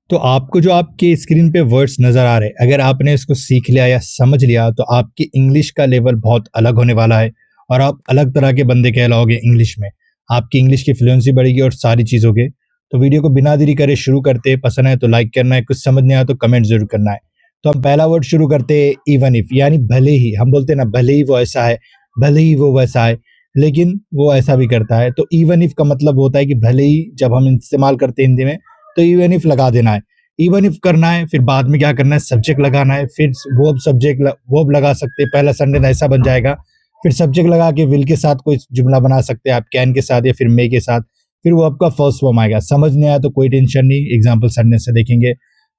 तो आपको जो आपके स्क्रीन पे वर्ड्स नज़र आ रहे हैं, अगर आपने इसको सीख लिया या समझ लिया तो आपकी इंग्लिश का लेवल बहुत अलग होने वाला है और आप अलग तरह के बंदे कहलाओगे इंग्लिश में। आपकी इंग्लिश की फ्लुएंसी बढ़ेगी और सारी चीज़ होगी। तो वीडियो को बिना देरी करे शुरू करते हैं। पसंद है तो लाइक करना है, कुछ समझ नहीं आया तो कमेंट ज़रूर करना है। तो हम पहला वर्ड शुरू करते हैं इवन इफ, यानी भले ही। हम बोलते हैं ना, भले ही वो ऐसा है, भले ही वो वैसा है, लेकिन वो ऐसा भी करता है। तो इवन इफ का मतलब होता है कि भले ही, जब हम इस्तेमाल करते हैं हिंदी में तो इवन इफ लगा देना है। इवन इफ करना है, फिर बाद में क्या करना है, सब्जेक्ट लगाना है, फिर वर्ब सब्जेक्ट वर्ब लगा सकते हैं। पहला सेंटेंस ऐसा बन जाएगा, फिर सब्जेक्ट लगा के विल के साथ कोई जुमला बना सकते हैं आप, कैन के साथ या फिर मे के साथ। फिर वो आपका फर्स्ट फॉर्म आएगा। समझ नहीं आया तो कोई टेंशन नहीं, एग्जाम्पल सेंटेंस से देखेंगे।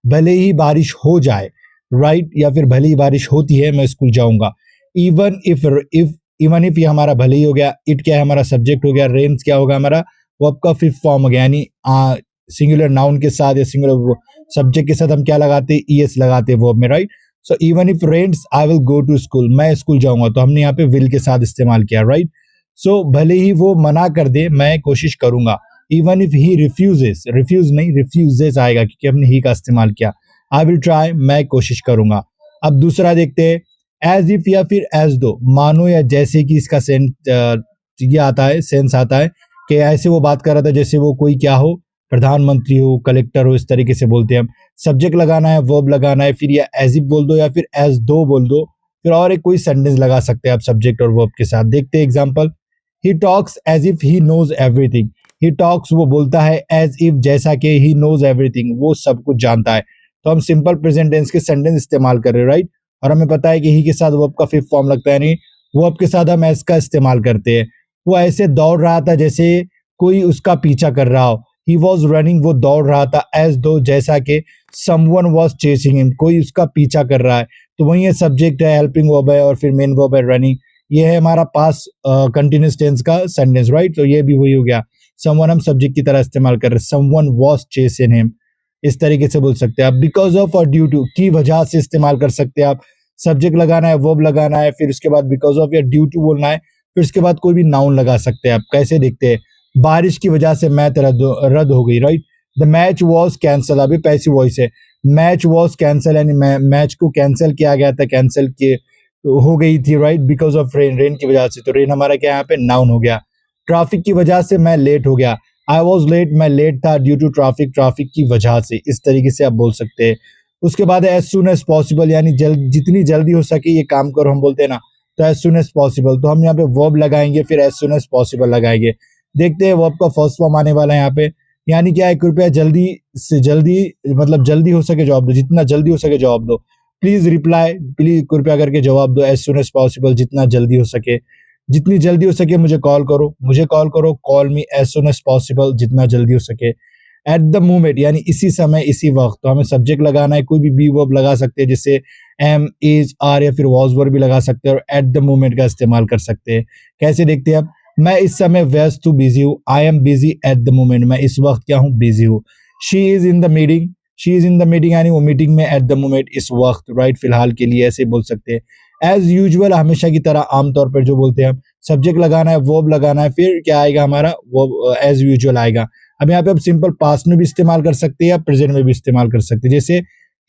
भले ही बारिश हो जाए, राइट, या फिर भले ही बारिश होती है मैं स्कूल जाऊंगा। इवन इफ इवन इफ ये हमारा भले ही हो गया। इट क्या है, हमारा सब्जेक्ट हो गया। रेन्स क्या होगा हमारा, वो आपका फिफ्थ फॉर्म हो गया, यानी सिंगुलर नाउन के साथ या सिंगुलर सब्जेक्ट के साथ हम क्या लगाते हैं, ईएस लगाते हैं वर्ब में, right. So even if rains I will go to school, मैं स्कूल जाऊंगा, तो हमने यहाँ पे विल के साथ इस्तेमाल किया, राइट। सो भले ही वो मना कर दे, मैं कोशिश करूंगा। Even if he refuses, refuse नहीं रिफ्यूजेस आएगा क्योंकि हमने ही का इस्तेमाल किया। आई विल ट्राई, मैं कोशिश करूंगा। अब दूसरा देखते हैं, एज इफ या फिर एज दो, मानो या जैसे कि इसका ये आता है, सेंस आता है कि ऐसे वो बात कर रहा था जैसे वो कोई क्या हो, प्रधानमंत्री हो, कलेक्टर हो, इस तरीके से बोलते हैं हम। सब्जेक्ट लगाना है, वर्ब लगाना है, फिर या एज इफ बोल दो या फिर एज दो बोल दो, फिर और एक कोई सेंटेंस लगा सकते हैं आप सब्जेक्ट और वर्ब के साथ। देखते हैं example. He talks as if he knows everything. He talks, वो बोलता है, एज इफ जैसा कि ही नोज एवरीथिंग, वो सब कुछ जानता है। तो हम सिंपल प्रेजेंट टेंस के सेंटेंस इस्तेमाल कर रहे हैं, राइट। और हमें पता है कि ही के साथ वर्ब का फिफ्थ फॉर्म लगता है, नहीं वर्ब के साथ हम एज का इस्तेमाल करते हैं। वो ऐसे दौड़ रहा था जैसे कोई उसका पीछा कर रहा हो। He was running, वो दौड़ रहा था, as though जैसा कि someone was chasing him, कोई उसका पीछा कर रहा है। तो वही ये सब्जेक्ट है, हेल्पिंग वर्ब है, और फिर मेन वर्ब है रनिंग। ये है हमारा पास कंटिन्यूस टेंस का सेंटेंस, राइट। तो ये भी वही हो गया। someone हम सब्जेक्ट की तरह इस्तेमाल कर रहे हैं, someone was chasing him, इस तरीके से बोल सकते हैं आप। बिकॉज ऑफ और ड्यू टू की वजह से इस्तेमाल कर सकते हैं आप। सब्जेक्ट लगाना है, वर्ब लगाना है, फिर उसके बाद बिकॉज ऑफ या ड्यू टू बोलना है, फिर उसके बाद कोई भी नाउन लगा सकते हैं आप। कैसे देखते हैं, बारिश की वजह से मैच रद्द हो गई, right. The match was cancel, अभी पैसिव वॉइस है। मैच वॉज कैंसल, यानी मैच को कैंसिल किया गया था, कैंसिल हो गई थी, right, because of rain, rain की वजह से। तो रेन हमारा क्या यहाँ पे नाउन हो गया। ट्रैफिक की वजह से मैं लेट हो गया। आई वॉज लेट, मैं लेट था ड्यू टू ट्रैफिक, ट्रैफिक की वजह से। इस तरीके से आप बोल सकते हैं। उसके बाद एज सुन एज पॉसिबल, यानी जितनी जल्दी हो सके ये काम करो, हम बोलते हैं ना। तो एज सुन एज पॉसिबल, तो हम यहाँ पे वर्ब लगाएंगे, फिर एज सुन एज पॉसिबल लगाएंगे। देखते हैं वर्ब का फर्स्ट फॉर्म आने वाला है यहाँ पे, यानी क्या है, कृपया जल्दी से जल्दी, मतलब जल्दी हो सके जवाब दो, जितना जल्दी हो सके जवाब दो। प्लीज रिप्लाई, प्लीज कृपया करके जवाब दो एज सुन एज पॉसिबल, जितना जल्दी हो सके। जितनी जल्दी हो सके मुझे कॉल करो, call me as soon as possible, जितना जल्दी हो सके। एट द मोमेंट, यानी इसी समय, इसी वक्त। तो हमें सब्जेक्ट लगाना है, कोई भी बी वर्ब लगा सकते हैं, जैसे एम, इज, आर या फिर वॉज वर्ब भी लगा सकते हैं, और एट द मोमेंट का इस्तेमाल कर सकते हैं। कैसे देखते हैं आप, मैं इस समय व्यस्त हूँ, बिजी हूँ। I am busy at the moment, मैं इस वक्त क्या हूँ, बिजी हूँ। She is in the meeting, यानी वो मीटिंग में एट द मोमेंट, इस वक्त, राइट, फिलहाल के लिए, ऐसे बोल सकते हैं। एज यूजुअल, हमेशा की तरह, आमतौर पर जो बोलते हैं हम। सब्जेक्ट लगाना है, वर्ब लगाना है, फिर क्या आएगा हमारा, वो एज यूजुअल आएगा। अब यहाँ पे आप सिंपल पास्ट में भी इस्तेमाल कर सकते हैं या प्रेजेंट में भी इस्तेमाल कर सकते हैं। जैसे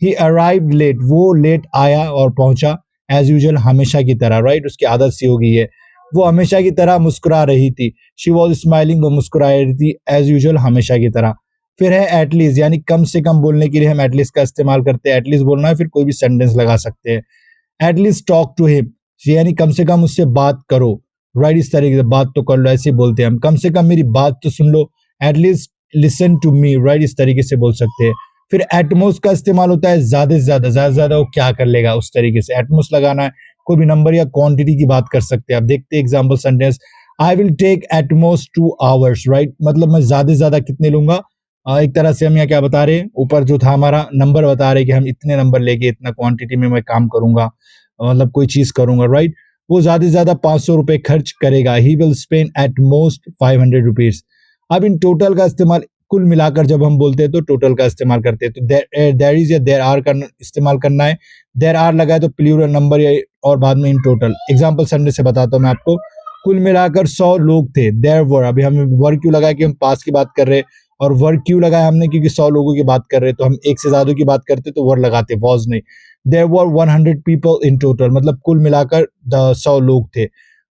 ही अराइव्ड लेट, वो लेट आया और पहुंचा, एज यूजुअल, हमेशा की तरह, राइट, उसकी आदत सी हो गई है। वो हमेशा की तरह मुस्कुरा रही थी। शी वॉज स्माइलिंग, वो मुस्कुरा रही थी, एज यूजुअल, हमेशा की तरह। फिर है एटलीस्ट, यानी कम से कम बोलने के लिए हम एटलीस्ट का इस्तेमाल करते हैं। एटलीस्ट बोलना है, फिर कोई भी सेंटेंस लगा सकते हैं। एटलीस्ट टॉक टू हिम, यानी कम से कम उससे बात करो, राइट, इस तरीके से बात तो कर लो, ऐसे बोलते हैं हम। कम से कम मेरी बात तो सुन लो, at least listen to me, right, इस तरीके से बोल सकते हैं। फिर एटमोस्ट का इस्तेमाल होता है ज्यादा से ज्यादा वो क्या कर लेगा, उस तरीके से एटमोस्ट लगाना है। कोई भी नंबर या क्वांटिटी की बात कर सकते हैं आप। देखते हैं example sentence. I will take at most 2 hours, right, मतलब मैं ज्यादा से ज्यादा कितने लूंगा। एक तरह से हम यहाँ क्या बता रहे हैं, ऊपर जो था हमारा नंबर बता रहे हैं कि हम इतने नंबर लेके इतना क्वांटिटी में मैं काम करूंगा, मतलब कोई चीज करूंगा, राइट। वो ज्यादा से ज्यादा 500 रुपए खर्च करेगा। He will spend at most 500 rupees. अब इन टोटल का इस्तेमाल, कुल मिलाकर जब हम बोलते हैं तो टोटल का इस्तेमाल करते हैं। तो देयर इज या देयर आर का इस्तेमाल करना है। देयर आर लगाए तो प्लूरल नंबर या और बाद में इन टोटल। एग्जांपल संडे से बताता हूँ मैं आपको। कुल मिलाकर 100 लोग थे, देयर वर। अभी हम वर क्यों लगाए कि हम पास की बात कर रहे हैं, और वर्ड क्यों लगाया हमने, क्योंकि 100 लोगों की बात कर रहे हैं, तो हम एक से ज्यादा की बात करते तो वर्ड लगाते, वॉज नहीं। There were 100 people in total, मतलब कुल मिलाकर 100 लोग थे।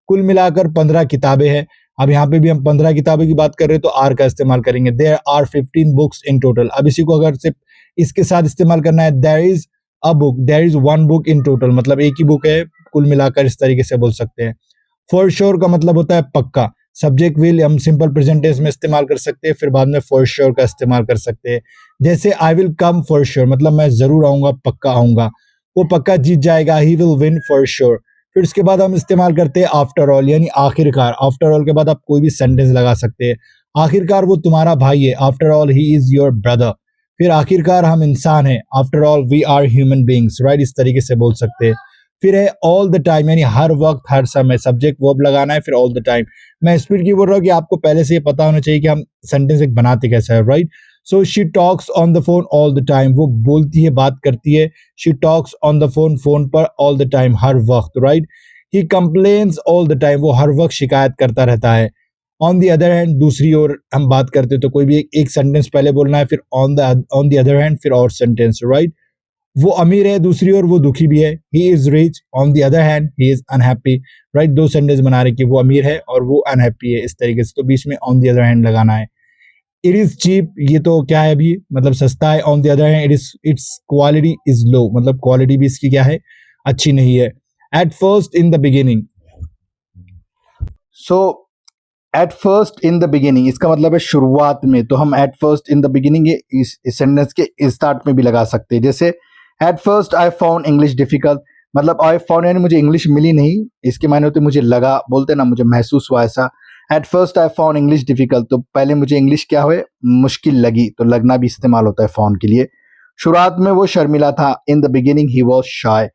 कुल मिलाकर 15 किताबें हैं। अब यहाँ पे भी हम 15 किताबों की बात कर रहे हैं तो आर का इस्तेमाल करेंगे। There are 15 books in total. अब इसी को अगर सिर्फ इसके साथ इस्तेमाल करना है, there is a book, there is one book in total, मतलब एक ही बुक है कुल मिलाकर, इस तरीके से बोल सकते हैं। फॉर श्योर का मतलब होता है पक्का। सब्जेक्ट विल हम सिंपल प्रेजेंट टेंस में इस्तेमाल कर सकते हैं, फिर बाद में फॉर श्योर का इस्तेमाल कर सकते हैं। जैसे I will come for sure, मतलब मैं जरूर आऊंगा, पक्का आऊंगा, वो पक्का जीत जाएगा, he will win for sure. फिर उसके बाद हम इस्तेमाल करते हैं आफ्टर ऑल, यानी आखिरकार। आफ्टर ऑल के बाद आप कोई भी सेंटेंस लगा सकते हैं। आखिरकार वो तुम्हारा भाई है, after all he is your brother. फिर आखिरकार हम इंसान हैं, after all we are human beings, right, इस तरीके से बोल सकते हैं। फिर है ऑल द टाइम, यानी हर वक्त हर समय, सब्जेक्ट वर्ब लगाना है, फिर ऑल द टाइम। मैं स्पीड की बोल रहा हूँ कि आपको पहले से ये पता होना चाहिए कि हम सेंटेंस एक बनाते कैसे है, right. So she talks on the phone all the time, वो बोलती है, बात करती है। She talks on the phone, phone पर, ऑल द टाइम, हर वक्त, right. He complains all the time, वो हर वक्त शिकायत करता रहता है। ऑन द अदर हैंड, दूसरी ओर हम बात करते तो कोई भी एक सेंटेंस पहले बोलना है, फिर ऑन द अदर हैंड, फिर और सेंटेंस, राइट। वो अमीर है, दूसरी ओर वो दुखी भी है। He is rich, on the other hand he is unhappy, right. दो सेंटेंस बना रहे कि वो अमीर है और वो अनहैप्पी है, इस तरीके से, तो बीच में ऑन द अदर हैंड लगाना है। इट इज चीप, ये तो क्या है अभी, मतलब सस्ता है। On the other hand it's quality is low, मतलब क्वालिटी भी इसकी क्या है, अच्छी नहीं है। At first in the beginning, so at first in the beginning इसका मतलब है शुरुआत में, तो हम at first in the beginning इस सेंटेंस के स्टार्ट में भी लगा सकते हैं। जैसे at first I found English difficult, मतलब आई फाउंड यानी मुझे इंग्लिश मिली नहीं, इसके मायने होते मुझे लगा, बोलते ना मुझे महसूस हुआ ऐसा। At first I found English difficult, तो पहले मुझे इंग्लिश क्या हुए, मुश्किल लगी, तो लगना भी इस्तेमाल होता है फाउंड के लिए। शुरुआत में वो शर्मिला था, इन द बिगिनिंग ही वॉज शाय।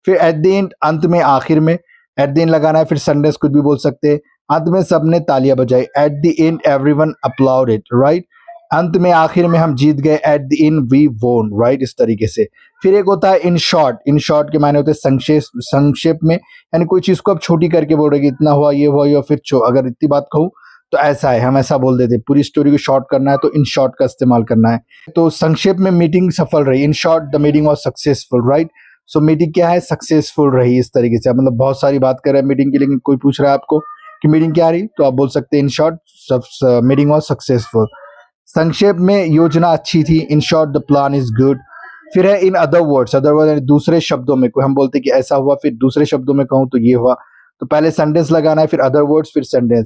फिर एट द एंड, अंत में, आखिर में, एट द एंड लगाना है। फिर सेंटेंस कुछ भी बोल सकते हैं। अंत में सबने तालियां बजाई, at the end everyone uploaded, right. अंत में, आखिर में हम जीत गए, एट द एंड वी वोन, राइट, इस तरीके से। फिर एक होता है इन शॉर्ट, इन शॉर्ट के मायने होते हैं संक्षेप में, यानी कोई चीज को आप छोटी करके बोल रहे कि इतना हुआ, ये हुआ, या फिर अगर इतनी बात कहूँ तो ऐसा है, हम ऐसा बोल देते। पूरी स्टोरी को शॉर्ट करना है तो इन शॉर्ट का इस्तेमाल करना है। तो संक्षेप में मीटिंग सफल रही, in short the meeting was successful, right. So meeting क्या है, सक्सेसफुल रही, इस तरीके से। मतलब बहुत सारी बात कर रहे हैं मीटिंग की, लेकिन कोई पूछ रहा है आपको कि मीटिंग क्या रही, तो आप बोल सकते हैं in short meeting was successful. संक्षेप में योजना अच्छी थी, in short the plan is good. फिर है in other words, other word यानी दूसरे शब्दों में, कोई हम बोलते हैं कि ऐसा हुआ, फिर दूसरे शब्दों में कहूँ तो ये हुआ, तो पहले सेंटेंस लगाना है, फिर अदर वर्ड्स, फिर सेंटेंस।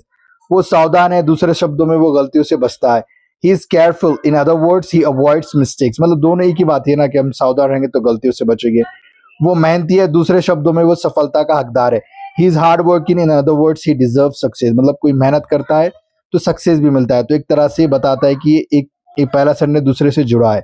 वो सावधान है, दूसरे शब्दों में वो गलतियों से बचता है। He is careful, in other words he avoids mistakes, मतलब दोनों एक ही बात है ना, कि हम सावधान रहेंगे तो गलतियों से बचेंगे। वो मेहनती है, दूसरे शब्दों में वो सफलता का हकदार है। He is hard working, in other words he deserve success, मतलब कोई मेहनत करता है तो सक्सेस भी मिलता है। तो एक तरह से बताता है कि ये एक पहला सेंटेंस दूसरे से जुड़ा है।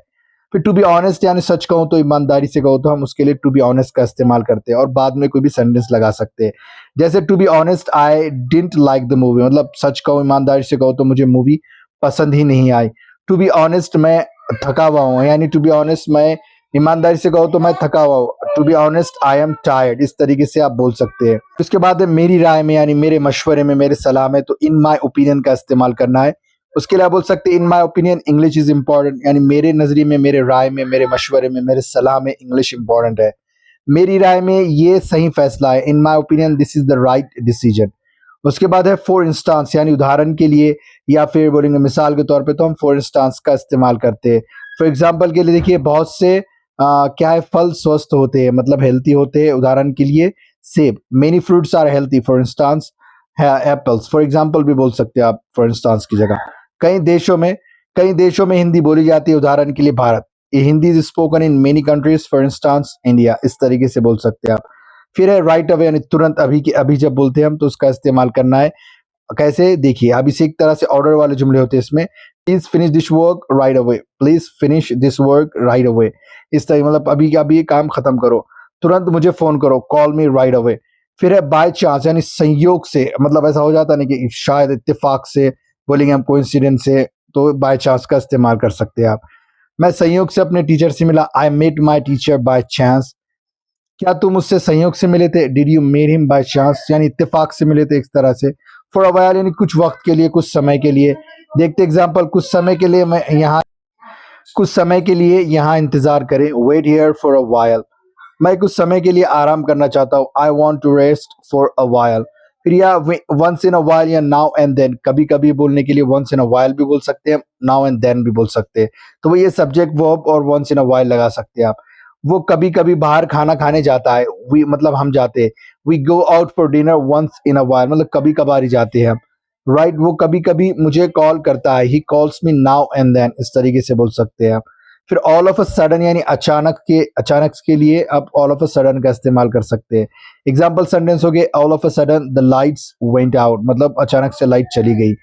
फिर टू बी ऑनेस्ट, यानी सच कहूँ तो, ईमानदारी से कहूँ तो, हम उसके लिए टू बी ऑनेस्ट का इस्तेमाल करते हैं, और बाद में कोई भी सेंटेंस लगा सकते हैं। जैसे to be honest I didn't like the movie, मतलब सच कहूँ, ईमानदारी से कहूँ तो मुझे मूवी पसंद ही नहीं आई। टू बी ऑनेस्ट, मैं थका हुआ हूँ, यानी टू बी ऑनेस्ट, मैं ईमानदारी से कहूँ तो मैं थका हुआ हूँ। To be honest I am tired, इस तरीके से आप बोल सकते हैं। उसके बाद है मेरी राय में, यानी मेरे मशवरे में, मेरे सलाह में, तो इन माई ओपिनियन का इस्तेमाल करना है। उसके लिए आप बोल सकते हैं in my opinion English is important, यानी मेरे नजरिए में, मेरे राय में, मेरे मशवरे में, मेरे सलाह में इंग्लिश इंपॉर्टेंट है। मेरी राय में ये सही फैसला है, in my opinion this is the right decision. उसके बाद है फॉर इंस्टांस, यानी उदाहरण के लिए, या फिर बोलेंगे मिसाल के तौर पे, तो हम फॉर इंस्टांस का इस्तेमाल करते हैं। फॉर एग्जाम्पल के लिए देखिए, बहुत से क्या है, फल स्वस्थ होते हैं, मतलब हेल्थी होते हैं। उदाहरण के लिए सेब, many fruits are healthy, for instance है एप्पल्स, फॉर एग्जाम्पल भी बोल सकते हैं आप फॉर इंस्टांस की जगह। कई देशों में हिंदी बोली जाती है, उदाहरण के लिए भारत, ये Hindi is spoken in many countries, for instance India, इस तरीके से बोल सकते हैं आप। फिर है राइट अवे, यानी तुरंत, अभी की अभी जब बोलते हैं हम तो उसका इस्तेमाल करना है। कैसे, देखिए, अब इसे एक तरह से ऑर्डर वाले जुमले होते हैं इसमें। Please finish this work right away, please finish this work right away, इस तरह, मतलब अभी का अभी काम खत्म करो, तुरंत मुझे फोन करो, कॉल मी राइट अवे। फिर है बाय चांस, यानी संयोग से, मतलब ऐसा हो जाता नहीं कि शायद इत्तेफाक से बोलेंगे हम, कोइंसिडेंस से, तो बाय चांस का इस्तेमाल कर सकते हैं आप। मैं संयोग से अपने टीचर से मिला, I met my teacher by chance. क्या तुम उससे संयोग से मिले थे, did you met him by chance, यानी इत्तेफाक से मिले थे, इस तरह से। फॉर अ व्हाइल, यानी कुछ वक्त के लिए, कुछ समय के लिए। देखते एग्जाम्पल, कुछ समय के लिए यहाँ इंतजार करें, wait here for a while. मैं कुछ समय के लिए आराम करना चाहता हूँ, I want to rest for a while. फिर या वंस इन अ वाइल या नाउ एंड देन, कभी कभी बोलने के लिए वंस इन अ वाइल भी बोल सकते हैं, नाउ एंड देन भी बोल सकते हैं। तो वो ये सब्जेक्ट वर्ब और वंस इन अ वाइल लगा सकते हैं आप। वो कभी कभी बाहर खाना खाने जाता है, वी मतलब हम जाते हैं। We go out for dinner once in a while, मतलब कभी कभार ही जाते हैं हम। राइट, वो कभी कभी मुझे कॉल करता है, he calls me now and then, इस तरीके से बोल सकते हैं आप। फिर ऑल ऑफ अ सडन यानी अचानक के लिए आप ऑल ऑफ अ सडन का इस्तेमाल कर सकते हैं। एग्जाम्पल सेंटेंस हो गए, all of a sudden the lights went out, मतलब अचानक से लाइट चली गई,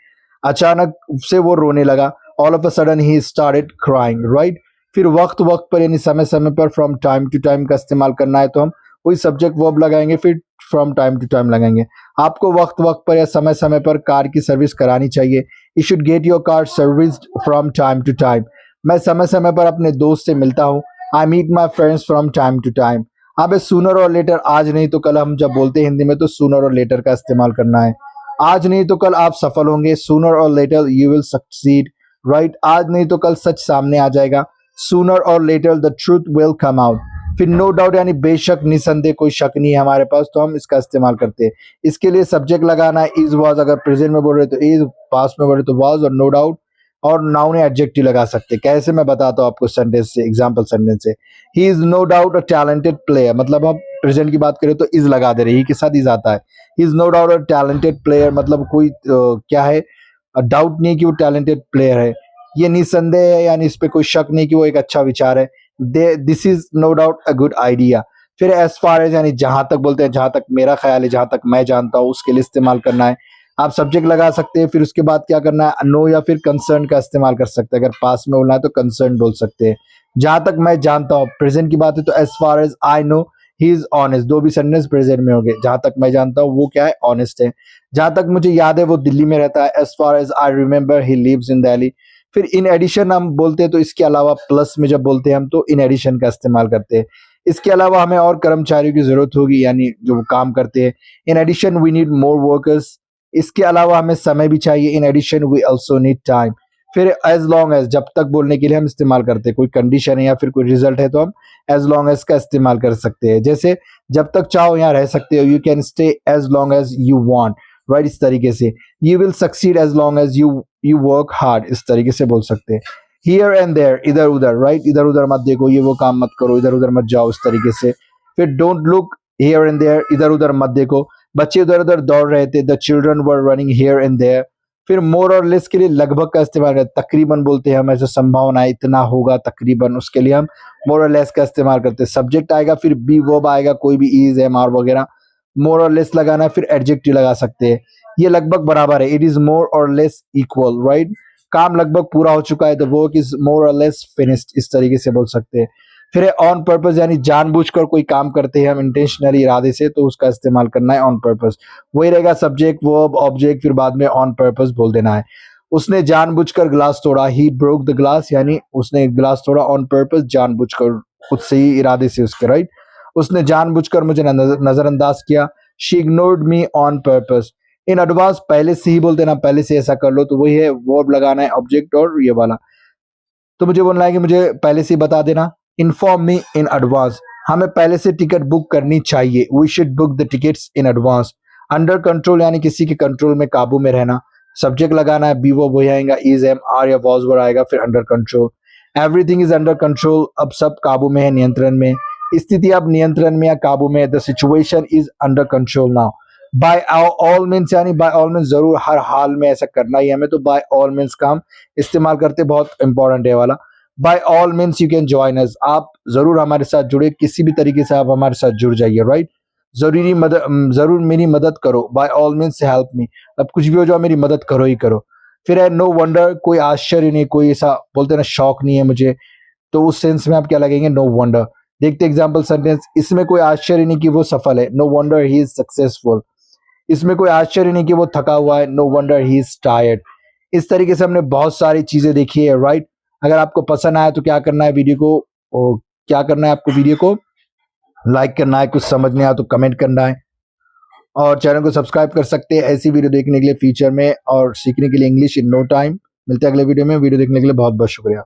अचानक से वो रोने लगा। All of a sudden he started crying, right. फिर वक्त वक्त पर यानी समय समय पर, फ्रॉम टाइम टू टाइम का इस्तेमाल करना है तो हम वही सब्जेक्ट वर्ब लगाएंगे, फिर फ्रॉम टाइम टू टाइम लगाएंगे। आपको वक्त वक्त पर या समय समय पर कार की सर्विस करानी चाहिए, you should get your car serviced from time to time. मैं समय समय पर अपने दोस्त से मिलता हूँ, I meet my friends from time to time. अब सूनर और लेटर, आज नहीं तो कल, हम जब बोलते हैं हिंदी में तो सूनर और लेटर का इस्तेमाल करना है। आज नहीं तो कल आप सफल होंगे, sooner or later you will succeed, right. आज नहीं तो कल सच सामने आ जाएगा, sooner or later the truth will come out. फिर नो डाउट यानी बेशक निसंदेह, कोई शक नहीं है हमारे पास, तो हम इसका इस्तेमाल करते हैं। इसके लिए सब्जेक्ट लगाना है इज वाज, अगर प्रेजेंट में बोल रहे तो इज, पास्ट में बोल रहे तो वाज, और नो डाउट और नाउन या एडजेक्टिव लगा सकते हैं। कैसे, मैं बताता हूँ आपको सेंटेंस से, एग्जांपल सेंटेंस से। He is no doubt a talented player, मतलब हम प्रेजेंट की बात करें तो इज लगा दे रहे, ही के साथ इज आता है। He is no doubt a talented player, मतलब कोई क्या है, डाउट नहीं कि वो टैलेंटेड प्लेयर है। ये निसंदेह है यानी इस पे कोई शक नहीं कि वो एक अच्छा विचार है। This is no doubt a good idea. फिर एज फार एज यानी जहां तक बोलते हैं, जहां तक मेरा ख्याल है, जहां तक मैं जानता हूँ, उसके लिए इस्तेमाल करना है। आप सब्जेक्ट लगा सकते हैं, फिर उसके बाद क्या करना है, नो या फिर कंसर्न का इस्तेमाल कर सकते हैं। अगर पास में बोलना है तो कंसर्न बोल सकते हैं। जहां तक मैं जानता हूँ, प्रेजेंट की बात है तो as far as I know he is honest, दो भी सेंटेंस प्रेजेंट में हो गए। जहां तक मैं जानता हूँ वो क्या है, ऑनेस्ट है। जहां तक मुझे याद है वो दिल्ली में रहता है, as far as I remember he lives in Delhi. फिर इन एडिशन हम बोलते हैं तो इसके अलावा, प्लस में जब बोलते हैं हम तो इन एडिशन का इस्तेमाल करते हैं। इसके अलावा हमें और कर्मचारियों की जरूरत होगी, यानी जो काम करते हैं। In addition we need more workers. इसके अलावा हमें समय भी चाहिए, in addition we also need time. फिर एज लॉन्ग एज, जब तक बोलने के लिए हम इस्तेमाल करते हैं। कोई कंडीशन है या फिर कोई रिजल्ट है तो हम एज लॉन्ग एज का इस्तेमाल कर सकते हैं। जैसे जब तक चाहो यहाँ रह सकते हो, you can stay as long as you want, right. इस तरीके से you will succeed as long as you work hard, इस तरीके से बोल सकते हैं। हियर एंड देयर, इधर उधर, राइट। इधर उधर मत देखो, ये वो काम मत करो, इधर उधर मत जाओ, इस तरीके से। फिर don't look here and there, इधर उधर मत देखो। बच्चे उधर उधर दौड़ रहे थे, the children were running here and there. फिर मोर और लेस के लिए लगभग का इस्तेमाल करते हैं, तकरीबन बोलते हैं हम, ऐसे संभावना है, इतना होगा तकरीबन, उसके लिए हम मोर और लेस का इस्तेमाल करते हैं। सब्जेक्ट आएगा, फिर बी वर्ब आएगा, कोई भी इज एम आर वगैरह, मोर और लेस लगाना है, फिर एडजेक्टिव लगा सकते हैं। ये लगभग बराबर है, इट इज मोर और लेस इक्वल, राइट। काम लगभग पूरा हो चुका है, द वर्क इज मोर और लेस फिनिश्ड, इस तरीके से बोल सकते हैं। फिर ऑन पर्पस यानी जानबूझकर कोई काम करते हैं हम, इंटेंशनली, इरादे से, तो उसका इस्तेमाल करना है ऑन पर्पस। वही रहेगा सब्जेक्ट वर्ब ऑब्जेक्ट, फिर बाद में ऑन पर्पस बोल देना है। उसने जानबूझकर ग्लास तोड़ा, ही ब्रोक द ग्लास, यानी उसने ग्लास तोड़ा ऑन पर्पस, जानबूझकर, खुद से ही, इरादे से उसके, राइट। उसने जानबूझकर मुझे नजरअंदाज किया, she ignored me on purpose. In advance पहले से ही बोलते ना, पहले से ऐसा कर लो, तो वही है, वर्ब लगाना है ऑब्जेक्ट और ये वाला। तो मुझे बोलना है कि मुझे पहले से ही बता देना, इन्फॉर्म मी इन एडवांस, हमें पहले से टिकट बुक करनी चाहिए, we should book the tickets in advance. Under control यानी किसी के कंट्रोल में, काबू में रहना। सब्जेक्ट लगाना है, बी वो वही आएगा, इज एम आर या वॉज वर आएगा, फिर under control. Everything is under control, अब सब काबू में है, नियंत्रण में। स्थिति अब नियंत्रण में या काबू में, the situation is under control now. By all means यानी बाय ऑल मीन्स, जरूर हर हाल में ऐसा करना ही हमें, तो बाय ऑल मीन्स का हम इस्तेमाल करते, बहुत इंपॉर्टेंट है वाला। By all means you can join us, आप जरूर हमारे साथ जुड़े, किसी भी तरीके से आप हमारे साथ जुड़ जाइए, राइट। जरूर मेरी मदद करो, by all means help me, अब कुछ भी हो जाओ मेरी मदद करो ही करो। फिर है नो वंडर, कोई आश्चर्य नहीं, कोई ऐसा बोलते ना शौक नहीं है मुझे, तो उस सेंस में आप क्या लगेंगे, नो वंडर। देखते एग्जाम्पल सेंटेंस, इसमें कोई आश्चर्य नहीं कि वो सफल है, no wonder he is successful. इसमें कोई आश्चर्य नहीं कि वो थका हुआ है, no wonder he is tired. इस तरीके से हमने बहुत सारी चीजें देखी है, राइट। अगर आपको पसंद आया तो क्या करना है, वीडियो को क्या करना है आपको, वीडियो को लाइक करना है, कुछ समझ नहीं आया तो कमेंट करना है, और चैनल को सब्सक्राइब कर सकते हैं ऐसी वीडियो देखने के लिए फ्यूचर में, और सीखने के लिए इंग्लिश इन नो टाइम। मिलते हैं अगले वीडियो में। वीडियो देखने के लिए बहुत बहुत शुक्रिया।